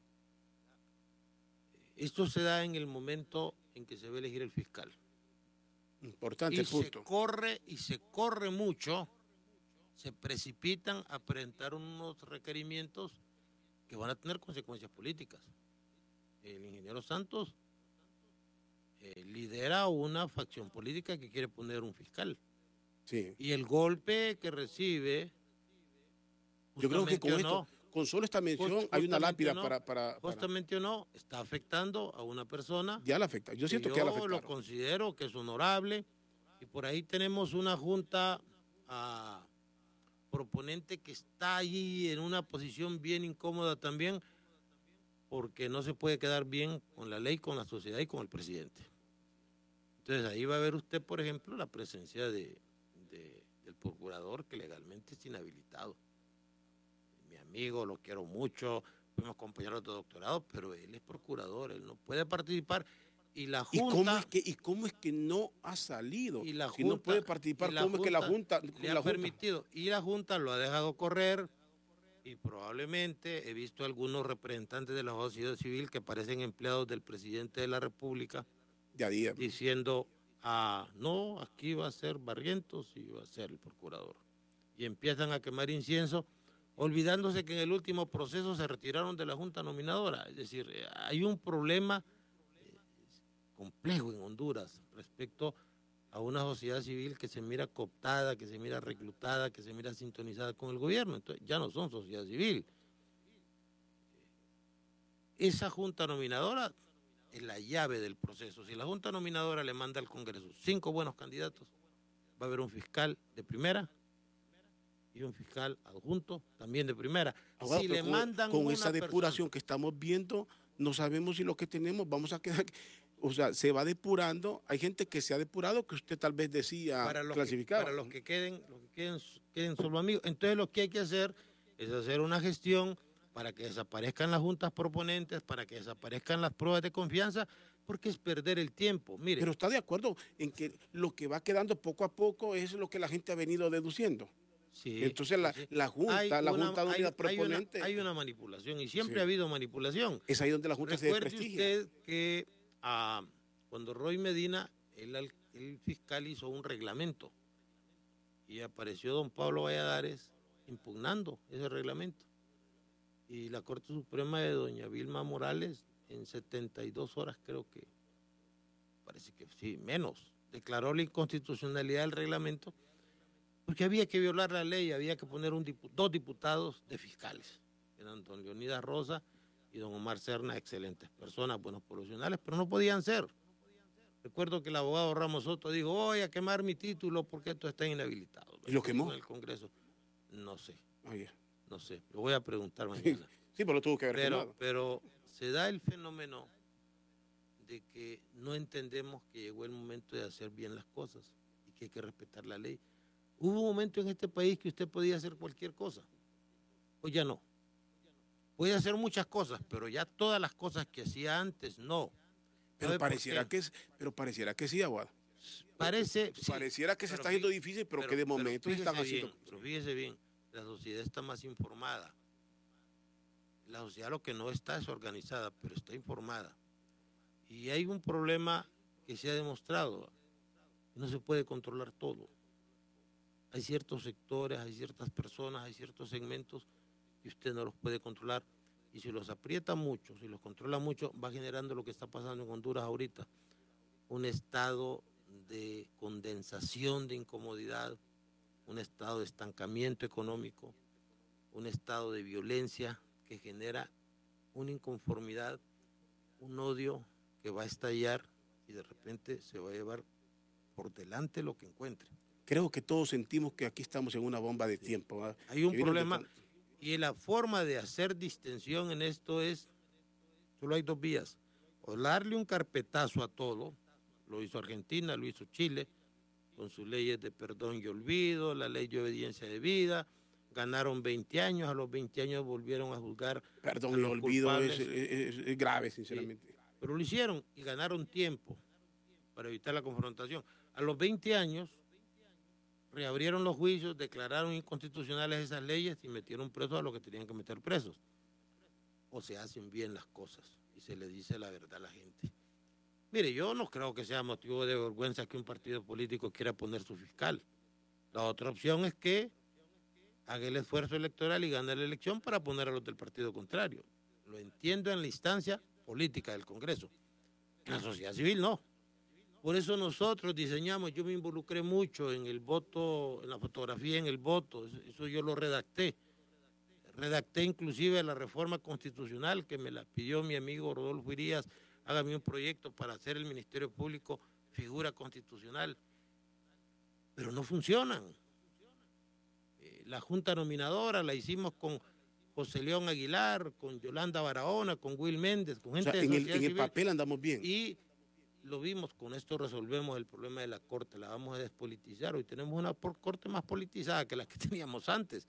Esto se da en el momento en que se va a elegir el fiscal. Importante punto. Se corre mucho, se precipitan a presentar unos requerimientos que van a tener consecuencias políticas. El ingeniero Santos lidera una facción política que quiere poner un fiscal. Sí. Y el golpe que recibe, yo creo que con esto, con solo esta mención, hay una lápida para... Justamente o no, está afectando a una persona. Ya la afecta. Yo siento que ya la afectaron. Yo lo considero que es honorable. Y por ahí tenemos una junta proponente que está allí en una posición bien incómoda también, porque no se puede quedar bien con la ley, con la sociedad y con el presidente. Entonces ahí va a ver usted, por ejemplo, la presencia del procurador, que legalmente es inhabilitado. Mi amigo, lo quiero mucho, fuimos compañeros de doctorado, pero él es procurador, él no puede participar. Y la Junta... ¿Y cómo es que no ha salido? Y la si junta, no puede participar, ¿cómo es que la Junta le ha permitido? Y la Junta lo ha dejado correr, y probablemente he visto algunos representantes de la sociedad civil que parecen empleados del presidente de la República diciendo, no, aquí va a ser Barrientos y va a ser el procurador. Y empiezan a quemar incienso, olvidándose que en el último proceso se retiraron de la Junta Nominadora. Es decir, hay un problema complejo en Honduras respecto a una sociedad civil que se mira cooptada, que se mira reclutada, que se mira sintonizada con el gobierno. Entonces ya no son sociedad civil. Esa Junta Nominadora es la llave del proceso. Si la Junta Nominadora le manda al Congreso 5 buenos candidatos, va a haber un fiscal de primera y un fiscal adjunto también de primera. Si le mandan con esa depuración que estamos viendo, no sabemos si lo que tenemos vamos a quedar... O sea, se va depurando. Hay gente que se ha depurado, que usted tal vez decía clasificar. Para los que queden solo amigos. Entonces lo que hay que hacer es hacer una gestión para que desaparezcan las juntas proponentes, para que desaparezcan las pruebas de confianza, porque es perder el tiempo. Mire, pero está de acuerdo en que lo que va quedando poco a poco es lo que la gente ha venido deduciendo. Sí, entonces la Junta proponente... Hay una manipulación, y siempre ha habido manipulación. Es ahí donde la Junta se desprestigia. Recuerde usted que cuando Roy Medina, el fiscal hizo un reglamento y apareció don Pablo Valladares impugnando ese reglamento. Y la Corte Suprema de doña Vilma Morales, en 72 horas creo que, parece que sí, menos, declaró la inconstitucionalidad del reglamento, porque había que violar la ley, había que poner dos diputados de fiscales, eran don Leonidas Rosa y don Omar Serna, excelentes personas, buenos profesionales, pero no podían ser. Recuerdo que el abogado Ramos Soto dijo, voy a quemar mi título porque esto está inhabilitado. ¿Y lo quemó? En el Congreso. No sé. Yeah. No sé, lo voy a preguntar mañana. Sí, pero tuvo que haber quemado. Pero se da el fenómeno de que no entendemos que llegó el momento de hacer bien las cosas y que hay que respetar la ley. Hubo un momento en este país que usted podía hacer cualquier cosa. Hoy ya no. Puede hacer muchas cosas, pero ya todas las cosas que hacía antes, no. Pero pareciera que sí, Aguada. Pareciera que se está haciendo difícil, pero que de momento se están haciendo. Pero fíjese bien, la sociedad está más informada. La sociedad lo que no está es organizada, pero está informada. Y hay un problema que se ha demostrado. No se puede controlar todo. Hay ciertos sectores, hay ciertas personas, hay ciertos segmentos que usted no los puede controlar. Y si los aprieta mucho, si los controla mucho, va generando lo que está pasando en Honduras ahorita. Un estado de condensación de incomodidad, un estado de estancamiento económico, un estado de violencia que genera una inconformidad, un odio que va a estallar y de repente se va a llevar por delante lo que encuentre. Creo que todos sentimos que aquí estamos en una bomba de tiempo. ¿Verdad? Hay un problema y la forma de hacer distensión en esto es, solo hay dos vías, o darle un carpetazo a todo, lo hizo Argentina, lo hizo Chile, con sus leyes de perdón y olvido, la ley de obediencia debida, ganaron 20 años, a los 20 años volvieron a juzgar. Perdón y olvido es grave, sinceramente. Sí, pero lo hicieron y ganaron tiempo para evitar la confrontación. A los 20 años reabrieron los juicios, declararon inconstitucionales esas leyes y metieron presos a los que tenían que meter presos. O se hacen bien las cosas y se le dice la verdad a la gente. Mire, yo no creo que sea motivo de vergüenza que un partido político quiera poner su fiscal. La otra opción es que haga el esfuerzo electoral y gane la elección para poner a los del partido contrario. Lo entiendo en la instancia política del Congreso. En la sociedad civil no. Por eso nosotros diseñamos, yo me involucré mucho en el voto, en la fotografía, en el voto, eso yo lo redacté. Redacté inclusive la reforma constitucional que me la pidió mi amigo Rodolfo Irías, hágame un proyecto para hacer el Ministerio Público figura constitucional. Pero no funcionan. La Junta Nominadora la hicimos con José León Aguilar, con Yolanda Barahona, con Will Méndez, con gente O sea, de en sociedad el civil. papel andamos bien. Y lo vimos, con esto resolvemos el problema de la Corte, la vamos a despolitizar. Hoy tenemos una Corte más politizada que la que teníamos antes.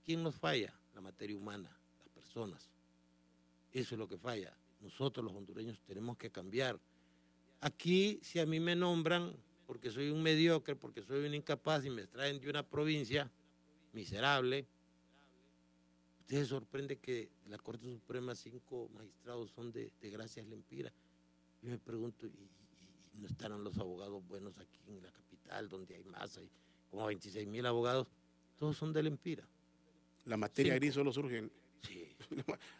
¿Quién nos falla? La materia humana, las personas. Eso es lo que falla. Nosotros los hondureños tenemos que cambiar. Aquí, si a mí me nombran, porque soy un mediocre, porque soy un incapaz y me traen de una provincia miserable, usted se sorprende que de la Corte Suprema 5 magistrados son de Gracias Lempira. Yo me pregunto, ¿y no estarán los abogados buenos aquí en la capital, donde hay más, hay como 26,000 abogados? Todos son de Lempira. La materia gris solo surge. Sí,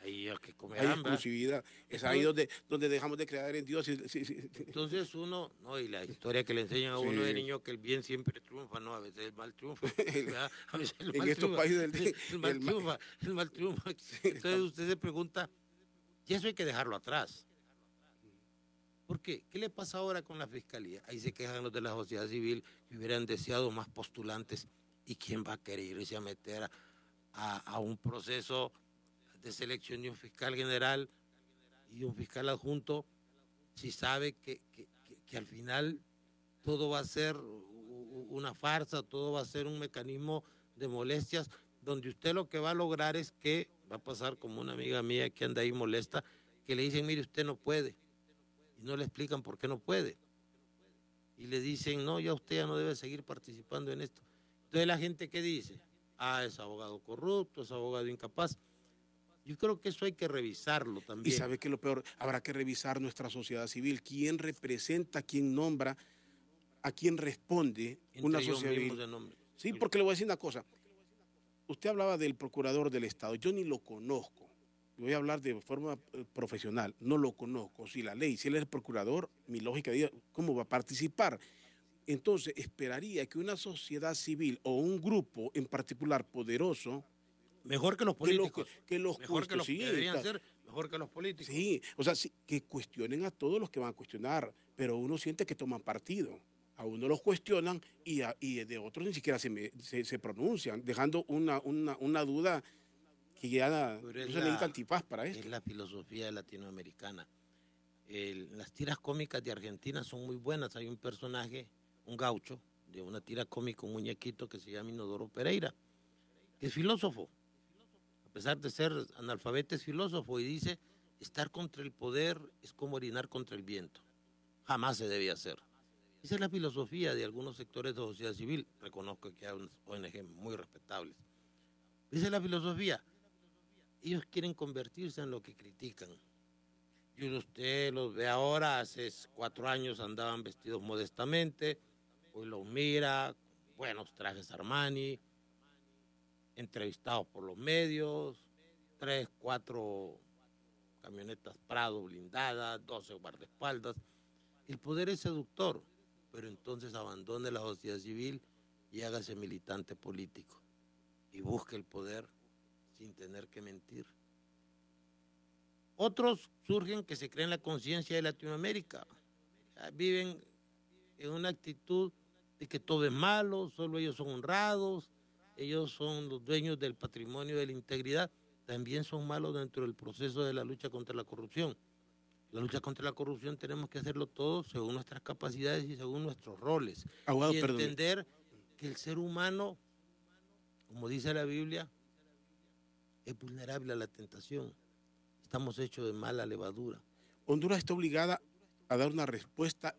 ahí hay que comer Hay hambre. exclusividad. Es ahí donde dejamos de creer en Dios. Entonces uno, no, y la historia que le enseñan a uno de niño, que el bien siempre triunfa, no, a veces el mal triunfa. A veces el mal en estos países el mal triunfa. Entonces usted se pregunta, y eso hay que dejarlo atrás. ¿Por qué? ¿Qué le pasa ahora con la fiscalía? Ahí se quejan los de la sociedad civil que hubieran deseado más postulantes. ¿Y quién va a querer irse a meter a un proceso de selección de un fiscal general y un fiscal adjunto si sabe que al final todo va a ser una farsa, todo va a ser un mecanismo de molestias, donde usted lo que va a lograr es que va a pasar como una amiga mía que anda ahí molesta, que le dicen, mire, usted no puede, y no le explican por qué no puede, y le dicen, no, ya usted ya no debe seguir participando en esto. Entonces la gente, ¿qué dice? Ah, es abogado corrupto, es abogado incapaz. Yo creo que eso hay que revisarlo también. Y sabe que lo peor, habrá que revisar nuestra sociedad civil, quién representa, quién nombra, a quién responde una sociedad civil. Sí, porque le voy a decir una cosa. Usted hablaba del procurador del Estado, yo ni lo conozco. Voy a hablar de forma profesional, no lo conozco. Si la ley, si él es el procurador, mi lógica dice, ¿cómo va a participar? Entonces, esperaría que una sociedad civil o un grupo en particular poderoso, mejor que los políticos. Deberían ser mejor que los políticos. Sí, o sea, sí, que cuestionen a todos los que van a cuestionar, pero uno siente que toman partido. A uno los cuestionan y de otros ni siquiera se pronuncian, dejando una duda que ya no se necesita antifaz para esto. Es la filosofía latinoamericana. Las tiras cómicas de Argentina son muy buenas. Hay un personaje, un gaucho, de una tira cómica, un muñequito que se llama Inodoro Pereira, que es filósofo. A pesar de ser analfabeto, es filósofo y dice, estar contra el poder es como orinar contra el viento. Jamás se debe hacer. Esa es la filosofía de algunos sectores de la sociedad civil. Reconozco que hay unas ONG muy respetables. Esa es la filosofía. Ellos quieren convertirse en lo que critican. Y usted los ve ahora, hace 4 años andaban vestidos modestamente, hoy los mira, buenos trajes Armani, entrevistados por los medios, 3, 4 camionetas Prado blindadas, 12 guardaespaldas. El poder es seductor, pero entonces abandone la sociedad civil y hágase militante político y busque el poder sin tener que mentir. Otros surgen que se creen la conciencia de Latinoamérica, viven en una actitud de que todo es malo, solo ellos son honrados, ellos son los dueños del patrimonio de la integridad, también son malos dentro del proceso de la lucha contra la corrupción. La lucha contra la corrupción tenemos que hacerlo todos según nuestras capacidades y según nuestros roles. Abogado, y entender que el ser humano, como dice la Biblia, es vulnerable a la tentación. Estamos hechos de mala levadura. Honduras está obligada a dar una respuesta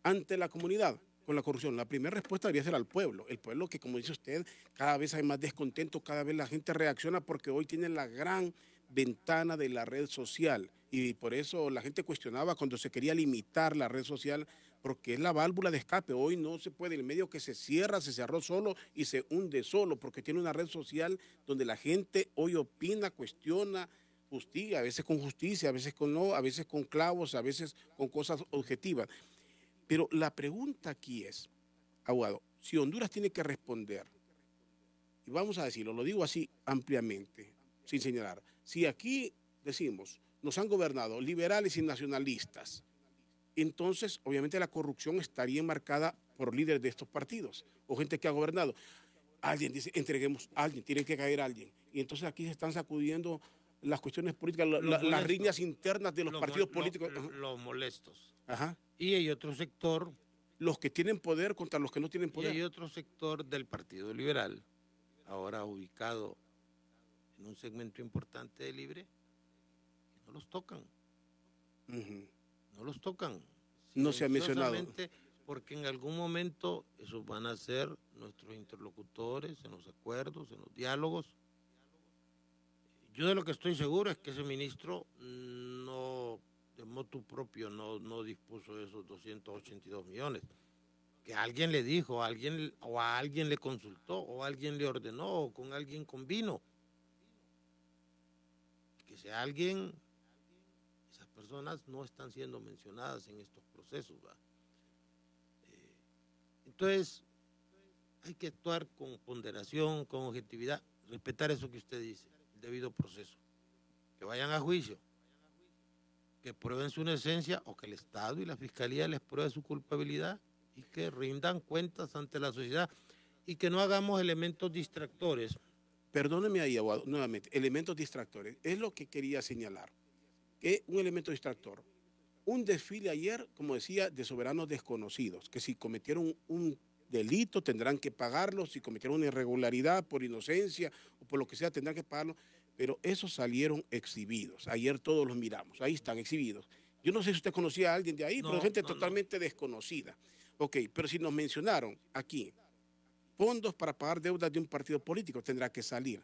ante la comunidad con la corrupción. La primera respuesta debería ser al pueblo. El pueblo que, como dice usted, cada vez hay más descontento, cada vez la gente reacciona porque hoy tiene la gran ventana de la red social Y por eso la gente cuestionaba cuando se quería limitar la red social, porque es la válvula de escape. Hoy no se puede, el medio que se cierra, se cerró solo y se hunde solo, porque tiene una red social donde la gente hoy opina, cuestiona, justicia, a veces con justicia, a veces con no, a veces con clavos, a veces con cosas objetivas. Pero la pregunta aquí es, abogado, si Honduras tiene que responder, y vamos a decirlo, lo digo así ampliamente, sin señalar, si aquí decimos, nos han gobernado liberales y nacionalistas, entonces obviamente la corrupción estaría enmarcada por líderes de estos partidos o gente que ha gobernado. Alguien dice, entreguemos a alguien, tiene que caer alguien. Y entonces aquí se están sacudiendo las cuestiones políticas, las riñas internas de los partidos políticos. Los molestos. Ajá. Y hay otro sector. Los que tienen poder contra los que no tienen poder. Y hay otro sector del Partido Liberal, ahora ubicado en un segmento importante de Libre, que no los tocan. No los tocan. No se ha mencionado. Porque en algún momento esos van a ser nuestros interlocutores en los acuerdos, en los diálogos. Yo de lo que estoy seguro es que ese ministro no, de motu propio, no dispuso de esos 282 millones. Que alguien le dijo, a alguien le consultó, o alguien le ordenó, o con alguien convino. Que ese alguien, esas personas no están siendo mencionadas en estos procesos, ¿va? Entonces, hay que actuar con ponderación, con objetividad, respetar eso que usted dice, el debido proceso. Que vayan a juicio, que prueben su inocencia o que el Estado y la Fiscalía les pruebe su culpabilidad y que rindan cuentas ante la sociedad y que no hagamos elementos distractores. Perdóneme ahí, abogado, nuevamente, elementos distractores. Es lo que quería señalar. Que un elemento distractor. Un desfile ayer, como decía, de soberanos desconocidos, que si cometieron un delito tendrán que pagarlo, si cometieron una irregularidad por inocencia o por lo que sea tendrán que pagarlo, pero esos salieron exhibidos. Ayer todos los miramos, ahí están exhibidos. Yo no sé si usted conocía a alguien de ahí, pero gente totalmente desconocida. Ok, pero si nos mencionaron aquí fondos para pagar deudas de un partido político, tendrá que salir.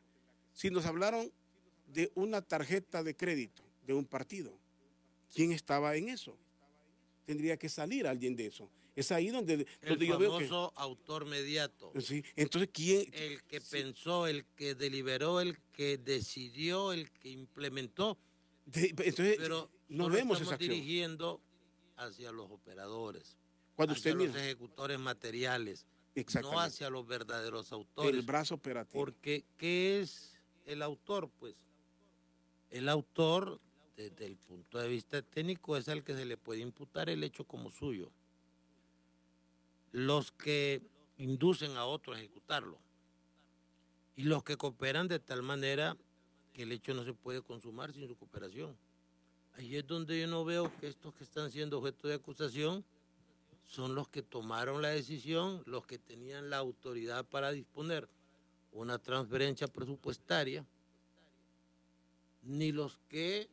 Si nos hablaron de una tarjeta de crédito de un partido, ¿quién estaba en eso? Tendría que salir alguien de eso. Es ahí donde yo veo que... El famoso autor mediato. Sí, entonces, ¿quién? El que pensó, el que deliberó, el que decidió, el que implementó. Entonces, pero no vemos esa acción. Dirigiendo hacia los operadores, cuando hacia usted los ejecutores materiales, no hacia los verdaderos autores. El brazo operativo. Porque, ¿qué es el autor? Pues, el autor, desde el punto de vista técnico, es el que se le puede imputar el hecho como suyo. Los que inducen a otro a ejecutarlo y los que cooperan de tal manera que el hecho no se puede consumar sin su cooperación. Ahí es donde yo no veo que estos que están siendo objeto de acusación son los que tomaron la decisión, los que tenían la autoridad para disponer una transferencia presupuestaria, ni los que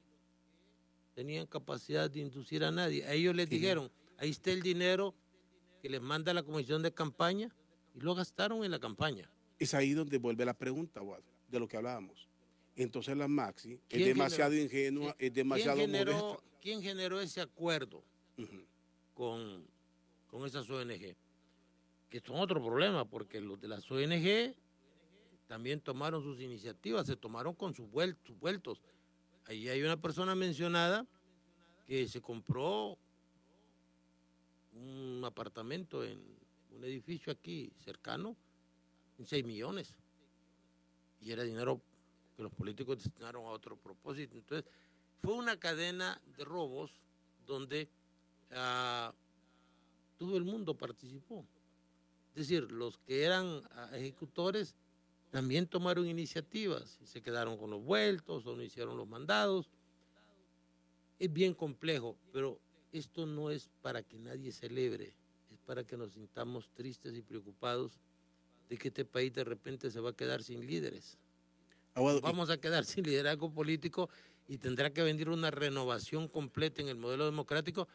tenían capacidad de inducir a nadie. A ellos les dijeron, ahí está el dinero que les manda la comisión de campaña y lo gastaron en la campaña. Es ahí donde vuelve la pregunta, Guado, de lo que hablábamos. Entonces la Maxi es demasiado ingenua, es demasiado modesta. ¿Quién generó ese acuerdo con esas ONG? Que son otro problema, porque los de las ONG también tomaron sus iniciativas, se tomaron con sus vueltos. Ahí hay una persona mencionada que se compró un apartamento en un edificio aquí cercano en 6 millones. Y era dinero que los políticos destinaron a otro propósito. Entonces, fue una cadena de robos donde todo el mundo participó. Es decir, los que eran ejecutores también tomaron iniciativas, se quedaron con los vueltos o no hicieron los mandados. Es bien complejo, pero esto no es para que nadie celebre, es para que nos sintamos tristes y preocupados de que este país de repente se va a quedar sin líderes. Vamos a quedar sin liderazgo político y tendrá que venir una renovación completa en el modelo democrático,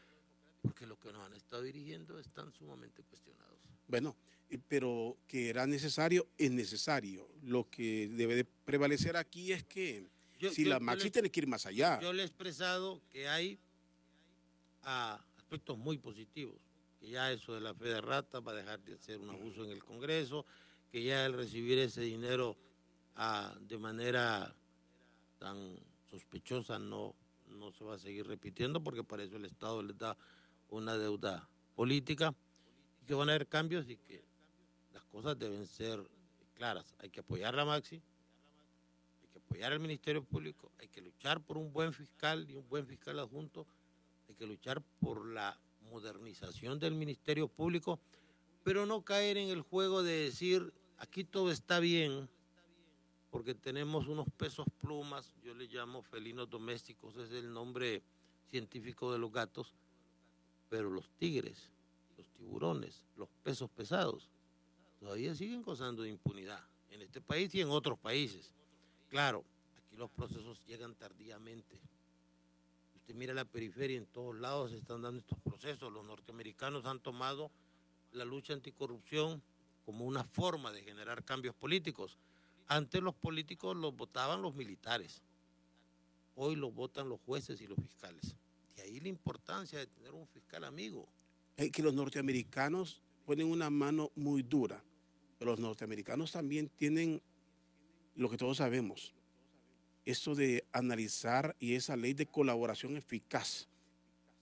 porque lo que nos han estado dirigiendo están sumamente cuestionados. Bueno, pero que era necesario, es necesario. Lo que debe de prevalecer aquí es que si la Maxi tiene que ir más allá. Yo le he expresado que hay aspectos muy positivos, que ya eso de la fe de rata va a dejar de ser un abuso en el Congreso, que ya el recibir ese dinero de manera tan sospechosa no se va a seguir repitiendo, porque para eso el Estado les da una deuda política, y que van a haber cambios y que las cosas deben ser claras. Hay que apoyar la Maxi, hay que apoyar al Ministerio Público, hay que luchar por un buen fiscal y un buen fiscal adjunto, hay que luchar por la modernización del Ministerio Público, pero no caer en el juego de decir aquí todo está bien porque tenemos unos pesos plumas, yo les llamo felinos domésticos, es el nombre científico de los gatos, pero los tigres, los tiburones, los pesos pesados, todavía siguen gozando de impunidad en este país y en otros países. Claro, aquí los procesos llegan tardíamente. Usted mira la periferia, en todos lados se están dando estos procesos. Los norteamericanos han tomado la lucha anticorrupción como una forma de generar cambios políticos. Antes los políticos los votaban los militares, hoy los votan los jueces y los fiscales. De ahí la importancia de tener un fiscal amigo. Es que los norteamericanos ponen una mano muy dura, pero los norteamericanos también tienen lo que todos sabemos, eso de analizar y esa ley de colaboración eficaz,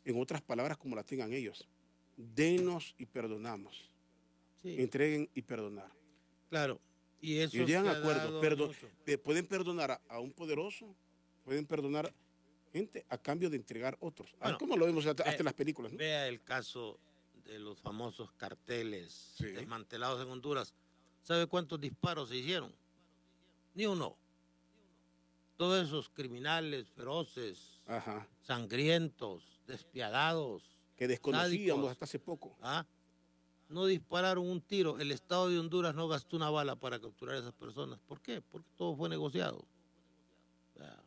en otras palabras como la tengan ellos, denos y perdonamos, sí. Entreguen y perdonar. Claro. Y eso llegan a acuerdo, pueden perdonar a un poderoso, pueden perdonar gente a cambio de entregar otros. Bueno, como lo vemos hasta en las películas, ¿no? Vea el caso de los famosos carteles desmantelados en Honduras. ¿Sabe cuántos disparos se hicieron? Ni uno. Todos esos criminales feroces, sangrientos, despiadados, que desconocíamos hasta hace poco. No dispararon un tiro. El Estado de Honduras no gastó una bala para capturar a esas personas. ¿Por qué? Porque todo fue negociado. O sea,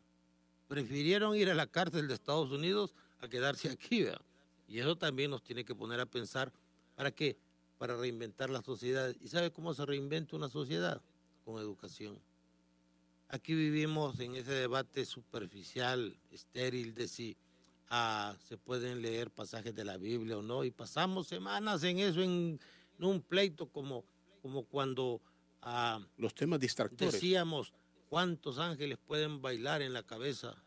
prefirieron ir a la cárcel de Estados Unidos a quedarse aquí. ¿Verdad? Y eso también nos tiene que poner a pensar, ¿para qué? Para reinventar la sociedad. ¿Y sabe cómo se reinventa una sociedad? Con educación. Aquí vivimos en ese debate superficial, estéril, de si se pueden leer pasajes de la Biblia o no, y pasamos semanas en eso, en un pleito como cuando los temas distractores. Decíamos cuántos ángeles pueden bailar en la cabeza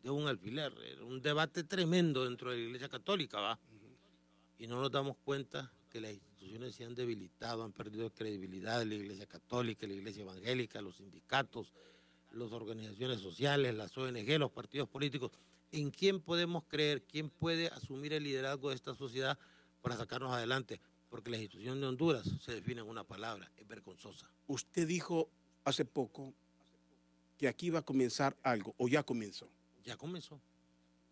de un alfiler. Era un debate tremendo dentro de la Iglesia Católica, ¿va? Y no nos damos cuenta que las instituciones se han debilitado, han perdido credibilidad, la Iglesia Católica, la Iglesia Evangélica, los sindicatos, las organizaciones sociales, las ONG, los partidos políticos. ¿En quién podemos creer? ¿Quién puede asumir el liderazgo de esta sociedad para sacarnos adelante? Porque la institución de Honduras se define en una palabra, es vergonzosa. Usted dijo hace poco que aquí va a comenzar algo, ¿o ya comenzó? Ya comenzó.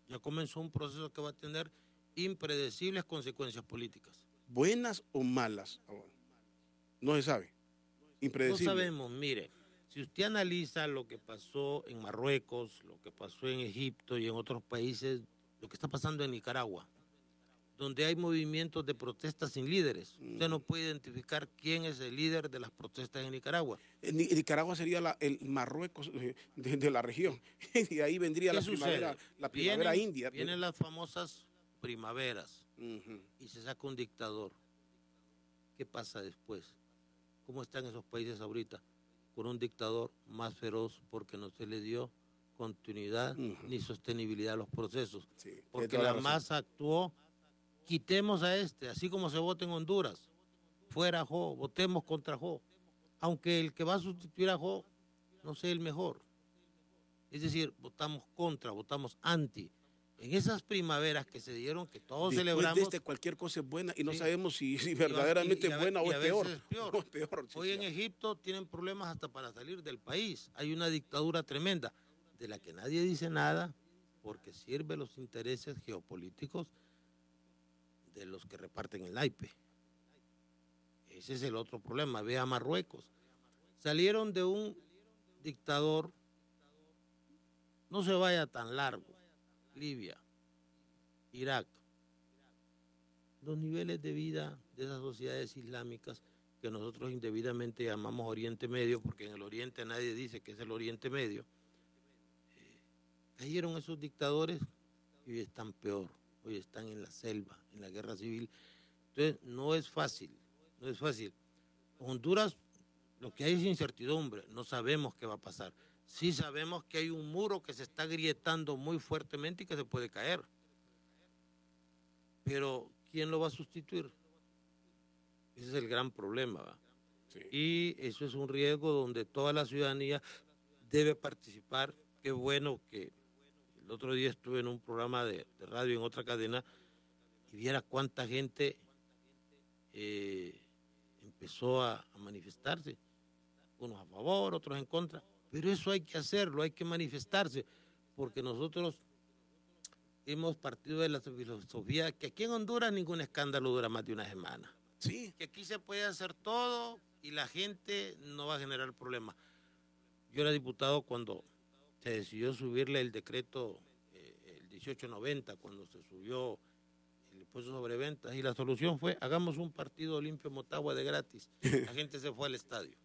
Ya comenzó un proceso que va a tener impredecibles consecuencias políticas. ¿Buenas o malas? No se sabe. Impredecible. No sabemos, mire. Si usted analiza lo que pasó en Marruecos, lo que pasó en Egipto y en otros países, lo que está pasando en Nicaragua, donde hay movimientos de protestas sin líderes, usted no puede identificar quién es el líder de las protestas en Nicaragua. Nicaragua sería el Marruecos de la región, y ahí vendría la primavera india. Vienen las famosas primaveras y se saca un dictador. ¿Qué pasa después? ¿Cómo están esos países ahorita? Con un dictador más feroz porque no se le dio continuidad ni sostenibilidad a los procesos. Sí, porque la masa actuó, quitemos a así como se vota en Honduras, fuera Jo, votemos contra Jo, aunque el que va a sustituir a Jo no sea el mejor. Es decir, votamos contra, votamos anti. En esas primaveras que se dieron, que todos celebramos... cualquier cosa es buena y no sabemos si verdaderamente es buena o es peor. Hoy en Egipto tienen problemas hasta para salir del país. Hay una dictadura tremenda de la que nadie dice nada porque sirve los intereses geopolíticos de los que reparten el naipe. Ese es el otro problema. Ve a Marruecos. Salieron de un dictador, no se vaya tan largo, Libia, Irak, los niveles de vida de esas sociedades islámicas que nosotros indebidamente llamamos Oriente Medio, porque en el Oriente nadie dice que es el Oriente Medio, cayeron esos dictadores y hoy están peor, hoy están en la selva, en la guerra civil. Entonces, no es fácil, no es fácil. Honduras, lo que hay es incertidumbre, no sabemos qué va a pasar. Sí sabemos que hay un muro que se está agrietando muy fuertemente y que se puede caer. Pero, ¿quién lo va a sustituir? Ese es el gran problema, ¿va? Sí. Y eso es un riesgo donde toda la ciudadanía debe participar. Qué bueno que el otro día estuve en un programa de radio en otra cadena y viera cuánta gente empezó a manifestarse, unos a favor, otros en contra, pero eso hay que hacerlo, hay que manifestarse, porque nosotros hemos partido de la filosofía que aquí en Honduras ningún escándalo dura más de una semana. Sí. Que aquí se puede hacer todo y la gente no va a generar problemas. Yo era diputado cuando se decidió subirle el decreto, el 1890, cuando se subió el impuesto sobre ventas, y la solución fue, hagamos un partido limpio Motagua de gratis. La gente se fue al estadio.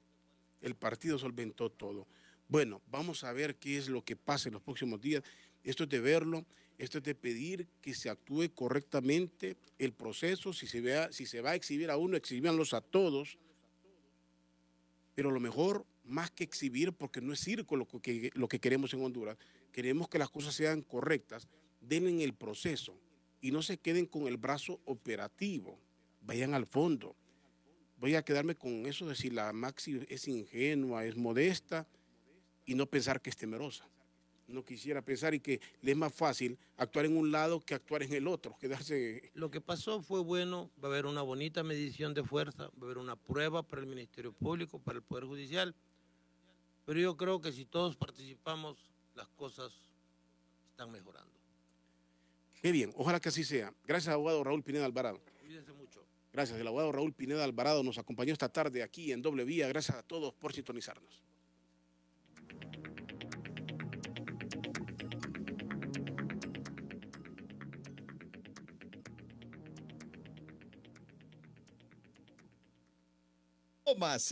El partido solventó todo. Bueno, vamos a ver qué es lo que pasa en los próximos días. Esto es de verlo, esto es de pedir que se actúe correctamente el proceso. Si se va a exhibir a uno, exhibíanlos a todos. Pero lo mejor, más que exhibir, porque no es circo lo que queremos en Honduras, queremos que las cosas sean correctas, den el proceso y no se queden con el brazo operativo, vayan al fondo. Voy a quedarme con eso de si la Maxi es ingenua, es modesta y no pensar que es temerosa. No quisiera pensar y que le es más fácil actuar en un lado que actuar en el otro, quedarse... Lo que pasó fue bueno, va a haber una bonita medición de fuerza, va a haber una prueba para el Ministerio Público, para el Poder Judicial, pero yo creo que si todos participamos, las cosas están mejorando. Qué bien, ojalá que así sea. Gracias, abogado Raúl Pineda Alvarado. Cuídense mucho. Gracias, el abogado Raúl Pineda Alvarado nos acompañó esta tarde aquí en Doble Vía. Gracias a todos por sintonizarnos. Más